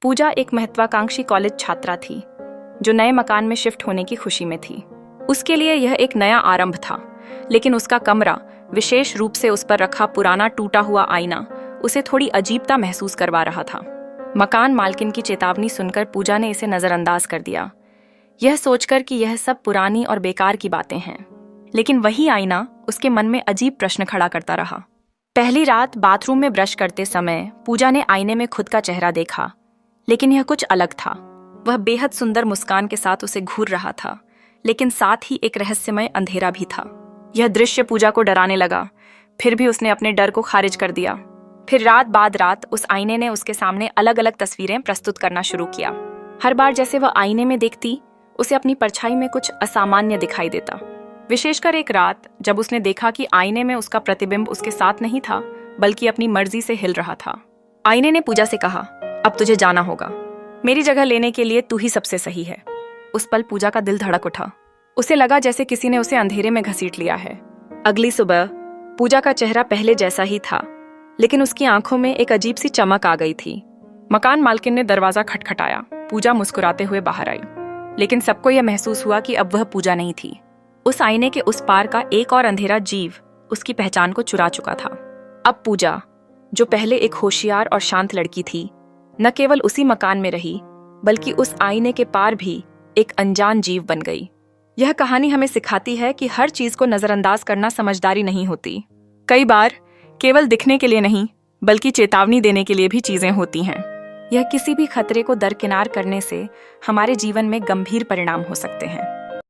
पूजा एक महत्वाकांक्षी कॉलेज छात्रा थी जो नए मकान में शिफ्ट होने की खुशी में थी। उसके लिए यह एक नया आरंभ था, लेकिन उसका कमरा, विशेष रूप से उस पर रखा पुराना टूटा हुआ आईना, उसे थोड़ी अजीबता महसूस करवा रहा था। मकान मालकिन की चेतावनी सुनकर पूजा ने इसे नजरअंदाज कर दिया, यह सोचकर कि यह सब पुरानी और बेकार की बातें हैं। लेकिन वही आईना उसके मन में अजीब प्रश्न खड़ा करता रहा। पहली रात बाथरूम में ब्रश करते समय पूजा ने आईने में खुद का चेहरा देखा, लेकिन यह कुछ अलग था। वह बेहद सुंदर मुस्कान के साथ उसे घूर रहा था, लेकिन साथ ही एक रहस्यमय अंधेरा भी था। यह दृश्य पूजा को डराने लगा, फिर भी उसने अपने डर को खारिज कर दिया। फिर रात बाद रात उस आईने ने उसके सामने अलग अलग तस्वीरें प्रस्तुत करना शुरू किया। हर बार जैसे वह आईने में देखती, उसे अपनी परछाई में कुछ असामान्य दिखाई देता। विशेषकर एक रात जब उसने देखा कि आईने में उसका प्रतिबिंब उसके साथ नहीं था, बल्कि अपनी मर्जी से हिल रहा था। आईने ने पूजा से कहा, अब तुझे जाना होगा, मेरी जगह लेने के लिए तू ही सबसे सही है। उस पल पूजा का दिल धड़क उठा। उसे लगा जैसे किसी ने उसे अंधेरे में घसीट लिया है। अगली सुबह पूजा का चेहरा पहले जैसा ही था, लेकिन उसकी आंखों में एक अजीब सी चमक आ गई थी। मकान मालकिन ने दरवाजा खटखटाया। पूजा मुस्कुराते हुए बाहर आई, लेकिन सबको यह महसूस हुआ कि अब वह पूजा नहीं थी। उस आईने के उस पार का एक और अंधेरा जीव उसकी पहचान को चुरा चुका था। अब पूजा, जो पहले एक होशियार और शांत लड़की थी, न केवल उसी मकान में रही, बल्कि उस आईने के पार भी एक अनजान जीव बन गई। यह कहानी हमें सिखाती है कि हर चीज को नजरअंदाज करना समझदारी नहीं होती। कई बार केवल दिखने के लिए नहीं, बल्कि चेतावनी देने के लिए भी चीजें होती हैं। यह किसी भी खतरे को दरकिनार करने से हमारे जीवन में गंभीर परिणाम हो सकते हैं।